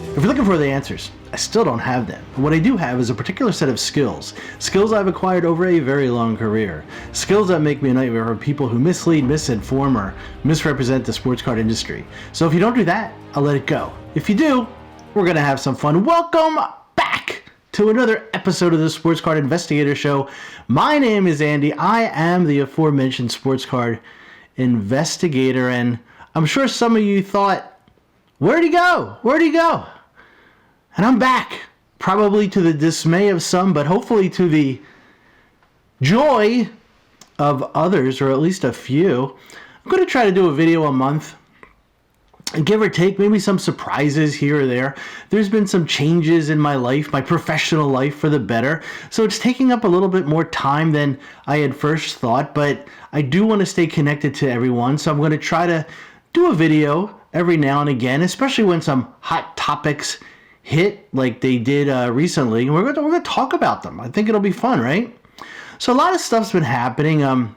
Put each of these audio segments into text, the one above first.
If you're looking for the answers, I still don't have them. What I do have is a particular set of skills. Skills I've acquired over a very long career. Skills that make me a nightmare for people who mislead, misinform, or misrepresent the sports card industry. So if you don't do that, I'll let it go. If you do, we're going to have some fun. Welcome back to another episode of the Sports Card Investigator Show. My name is Andy. I am the aforementioned sports card investigator, and I'm sure some of you thought, where'd he go? Where'd he go? And I'm back, probably to the dismay of some, but hopefully to the joy of others, or at least a few. I'm going to try to do a video a month, and give or take, maybe some surprises here or there. There's been some changes in my life, my professional life for the better, so it's taking up a little bit more time than I had first thought, but I do want to stay connected to everyone, so I'm going to try to do a video every now and again, especially when some hot topics hit like they did recently, and we're going to talk about them. I think it'll be fun, right? So a lot of stuff's been happening. One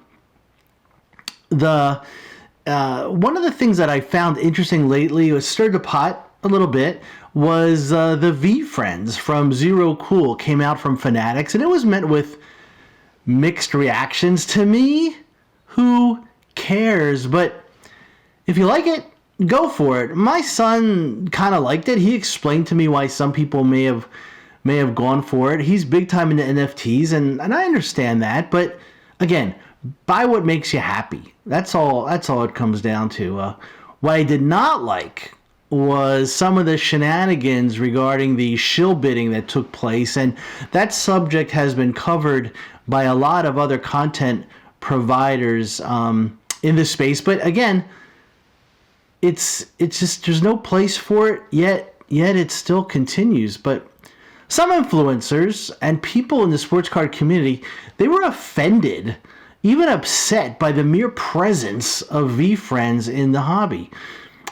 of the things that I found interesting lately, was stirred the pot a little bit, was the Vee Friends from Zero Cool came out from Fanatics, and it was met with mixed reactions. To me, who cares? But if you like it, go for it. My son kind of liked it. He explained to me why some people may have gone for it. He's big time into NFTs, and I understand that. But again, buy what makes you happy. That's all it comes down to. What I did not like was some of the shenanigans regarding the shill bidding that took place, and that subject has been covered by a lot of other content providers in this space. But again, it's just, there's no place for it yet it still continues. But some influencers and people in the sports card community, they were offended, even upset, by the mere presence of Vee Friends in the hobby.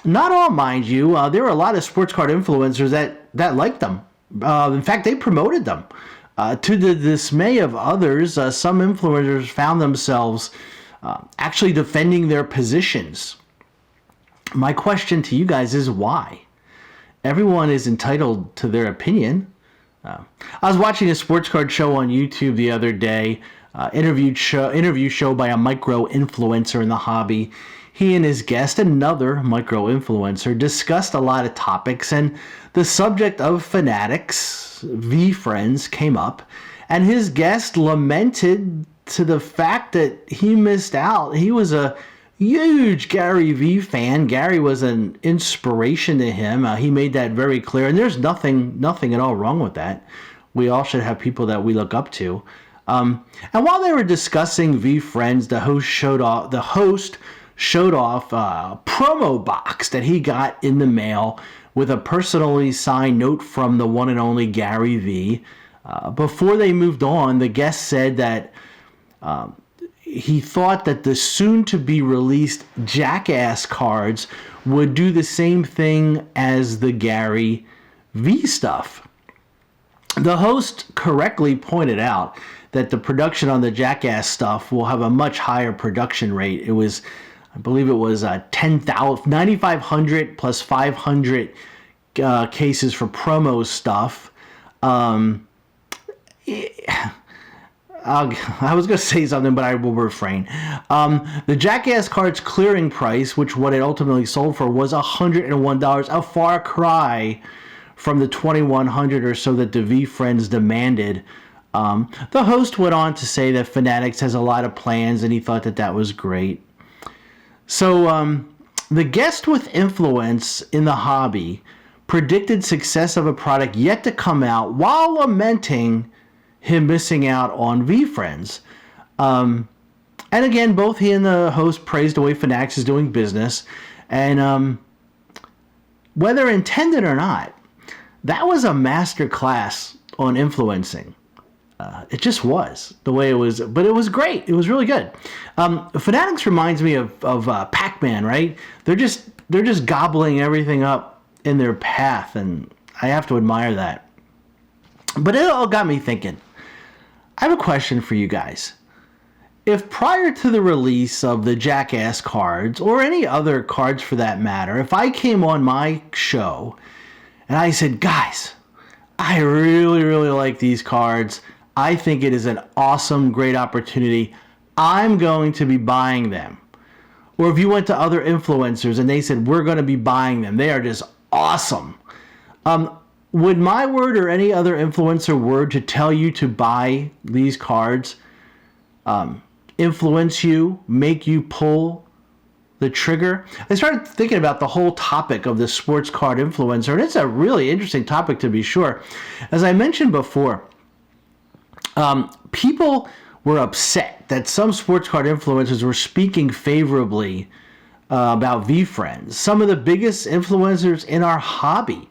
Not all, mind you. There were a lot of sports card influencers that liked them. In fact, they promoted them. To the dismay of others, some influencers found themselves actually defending their positions. My question to you guys is why? Everyone is entitled to their opinion. I was watching a sports card show on YouTube the other day, interview show by a micro influencer in the hobby. He and his guest, another micro influencer, discussed a lot of topics, and the subject of Fanatics, Vee Friends, came up, and his guest lamented to the fact that he missed out. He was a huge Gary Vee fan. Gary was an inspiration to him. He made that very clear, and there's nothing at all wrong with that. We all should have people that we look up to. And while they were discussing Vee Friends, the host showed off a promo box that he got in the mail with a personally signed note from the one and only Gary Vee. Before they moved on, the guest said that he thought that the soon-to-be-released Jackass cards would do the same thing as the Gary Vee stuff. The host correctly pointed out that the production on the Jackass stuff will have a much higher production rate. I believe it was 9,500 plus 500 cases for promo stuff. I was going to say something, but I will refrain. The Jackass card's clearing price, what it ultimately sold for, was $101, a far cry from the $2,100 or so that the Vee Friends demanded. The host went on to say that Fanatics has a lot of plans, and he thought that was great. So the guest with influence in the hobby predicted success of a product yet to come out while lamenting him missing out on Vee Friends. And again, both he and the host praised the way Fanatics is doing business. And whether intended or not, that was a master class on influencing. It just was the way it was, but it was great. It was really good. Fanatics reminds me of Pac-Man, right? They're just gobbling everything up in their path, and I have to admire that. But it all got me thinking. I have a question for you guys. If prior to the release of the Jackass cards, or any other cards for that matter, if I came on my show And I said, guys, I really, really like these cards. I think it is an awesome, great opportunity. I'm going to be buying them. Or if you went to other influencers and they said, we're going to be buying them, they are just awesome. Would my word or any other influencer word to tell you to buy these cards influence you, make you pull the trigger? I started thinking about the whole topic of the sports card influencer, and it's a really interesting topic to be sure. As I mentioned before, people were upset that some sports card influencers were speaking favorably about Vee Friends. Some of the biggest influencers in our hobby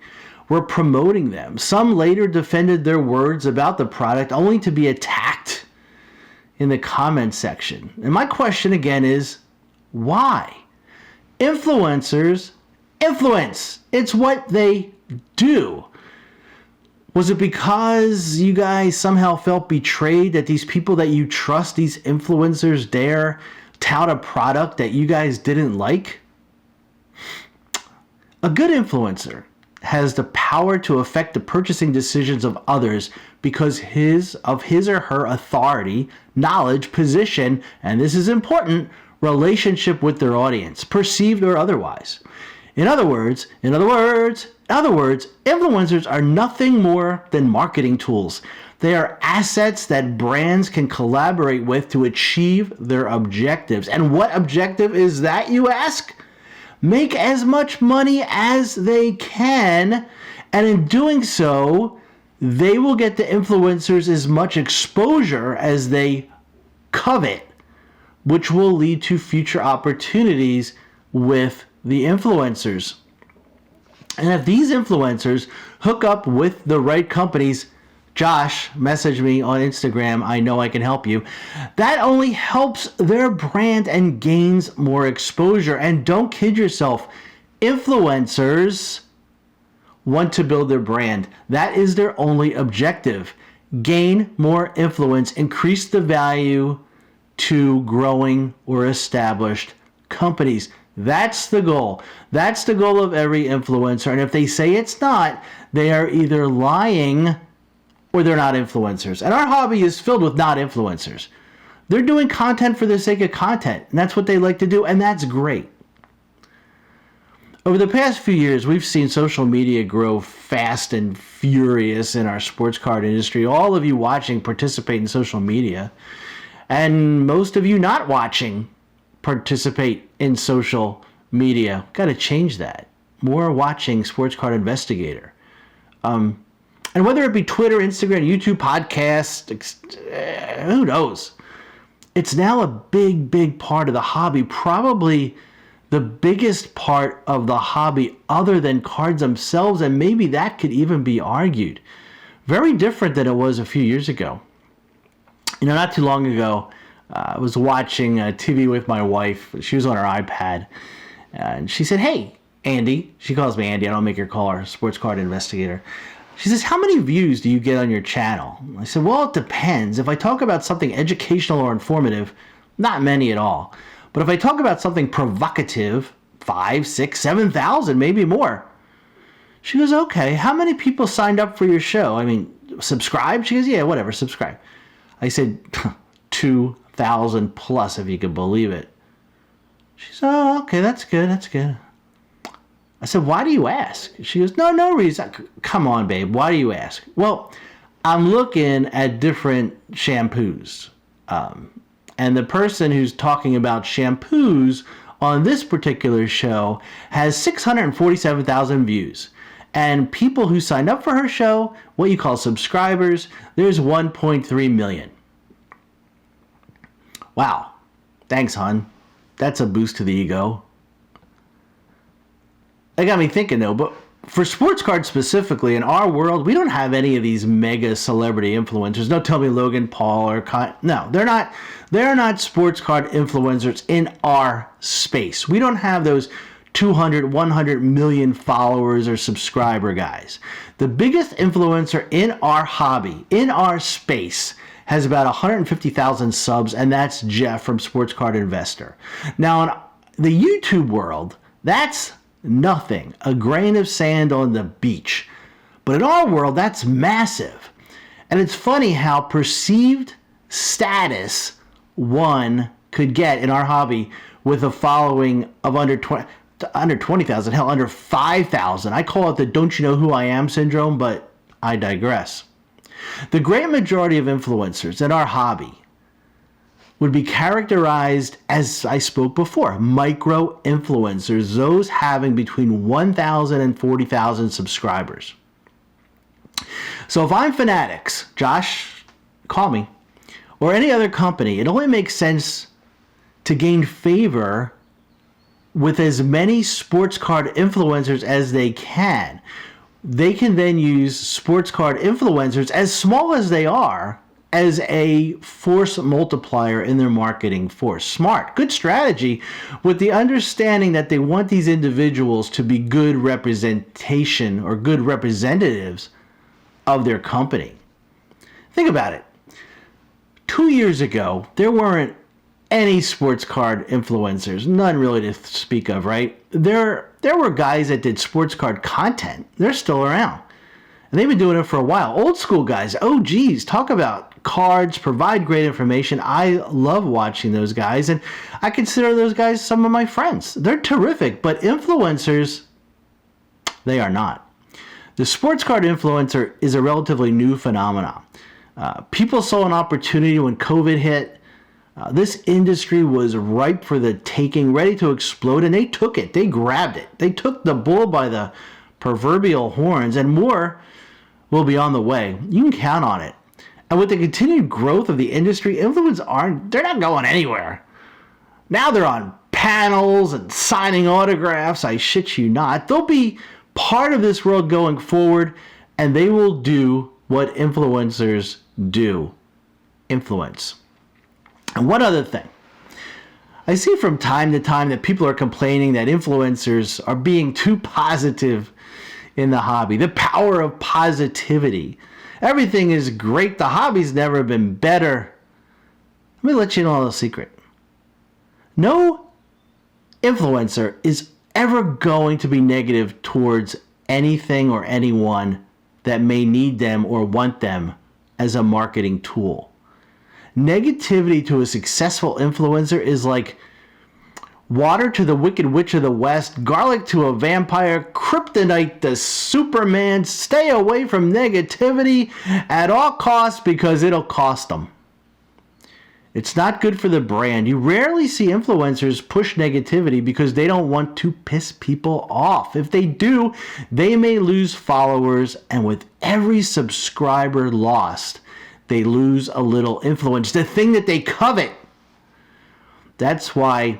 were promoting them. Some later defended their words about the product only to be attacked in the comment section. And my question again is, why? Influencers influence. It's what they do. Was it because you guys somehow felt betrayed that these people that you trust, these influencers, dare tout a product that you guys didn't like? A good influencer has the power to affect the purchasing decisions of others because of his or her authority, knowledge, position, and this is important, relationship with their audience, perceived or otherwise. In other words, influencers are nothing more than marketing tools. They are assets that brands can collaborate with to achieve their objectives. And what objective is that, you ask? Make as much money as they can, and in doing so, they will get the influencers as much exposure as they covet, which will lead to future opportunities with the influencers. And if these influencers hook up with the right companies, Josh, message me on Instagram, I know I can help you. That only helps their brand and gains more exposure. And don't kid yourself, influencers want to build their brand. That is their only objective. Gain more influence, increase the value to growing or established companies. That's the goal. That's the goal of every influencer. And if they say it's not, they are either lying or they're not influencers. And our hobby is filled with not influencers. They're doing content for the sake of content, and that's what they like to do, and that's great. Over the past few years, we've seen social media grow fast and furious in our sports card industry. All of you watching participate in social media, and most of you not watching participate in social media. Got to change that. More watching Sports Card Investigator. And whether it be Twitter, Instagram, YouTube, podcast, who knows? It's now a big, big part of the hobby. Probably the biggest part of the hobby other than cards themselves, and maybe that could even be argued. Very different than it was a few years ago. Not too long ago, I was watching TV with my wife. She was on her iPad, and she said, "Hey, Andy." She calls me Andy. I don't make her call her Sports Card Investigator. She says, "How many views do you get on your channel?" I said, "Well, it depends. If I talk about something educational or informative, not many at all. But if I talk about something provocative, 5, 6, 7,000, maybe more." She goes, "Okay, how many people signed up for your show? I mean, subscribe?" She goes, "Yeah, whatever, subscribe." I said, 2,000 plus, if you could believe it. She said, "Oh, okay, that's good, that's good." I said, "Why do you ask?" She goes, no reason." "Come on, babe, why do you ask?" "Well, I'm looking at different shampoos. And the person who's talking about shampoos on this particular show has 647,000 views. And people who signed up for her show, what you call subscribers, there's 1.3 million. Wow. Thanks, hon. That's a boost to the ego. That got me thinking, though, but for sports cards specifically, in our world, we don't have any of these mega celebrity influencers. Don't tell me Logan Paul or no, they're not sports card influencers in our space. We don't have those 200, 100 million followers or subscriber guys. The biggest influencer in our hobby, in our space, has about 150,000 subs, and that's Jeff from Sports Card Investor. Now, in the YouTube world, that's Nothing. A grain of sand on the beach. But in our world, that's massive. And it's funny how perceived status one could get in our hobby with a following of under 20,000, hell, under 5,000. I call it the don't you know who I am syndrome, but I digress. The great majority of influencers in our hobby would be characterized, as I spoke before, micro influencers, those having between 1,000 and 40,000 subscribers. So if I'm Fanatics, Josh, call me, or any other company, it only makes sense to gain favor with as many sports card influencers as they can. They can then use sports card influencers, as small as they are, as a force multiplier in their marketing force. Smart, good strategy, with the understanding that they want these individuals to be good representation or good representatives of their company. Think about it. 2 years ago, there weren't any sports card influencers, none really to speak of, right? There were guys that did sports card content. They're still around. And they've been doing it for a while. Old school guys, OGs, talk about cards, provide great information. I love watching those guys, and I consider those guys some of my friends. They're terrific, but influencers, they are not. The sports card influencer is a relatively new phenomenon. People saw an opportunity when COVID hit. This industry was ripe for the taking, ready to explode, and they took it. They grabbed it. They took the bull by the proverbial horns, and more will be on the way. You can count on it. And with the continued growth of the industry, influencers they're not going anywhere. Now they're on panels and signing autographs. I shit you not. They'll be part of this world going forward, and they will do what influencers do. Influence. And one other thing. I see from time to time that people are complaining that influencers are being too positive in the hobby. The power of positivity. Everything is great. The hobby's never been better. Let me let you know a little secret. No influencer is ever going to be negative towards anything or anyone that may need them or want them as a marketing tool. Negativity to a successful influencer is like water to the Wicked Witch of the West, garlic to a vampire, kryptonite to Superman. Stay away from negativity at all costs because it'll cost them. It's not good for the brand. You rarely see influencers push negativity because they don't want to piss people off. If they do, they may lose followers, and with every subscriber lost, they lose a little influence, the thing that they covet. That's why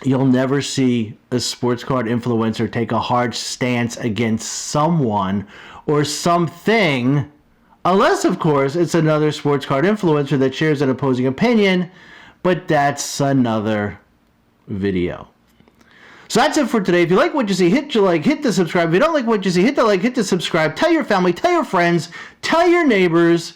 you'll never see a sports card influencer take a hard stance against someone or something, unless, of course, it's another sports card influencer that shares an opposing opinion, but that's another video. So that's it for today. If you like what you see, hit the like, hit the subscribe. If you don't like what you see, hit the like, hit the subscribe. Tell your family, tell your friends, tell your neighbors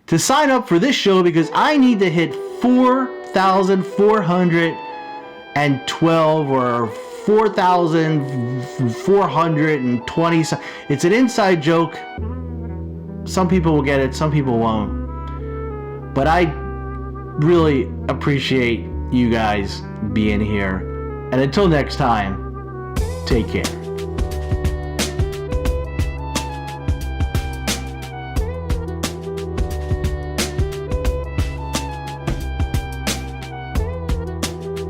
to sign up for this show because I need to hit 4,412 or 4,420. It's an inside joke. Some people will get it, some people won't. But I really appreciate you guys being here. And until next time, take care.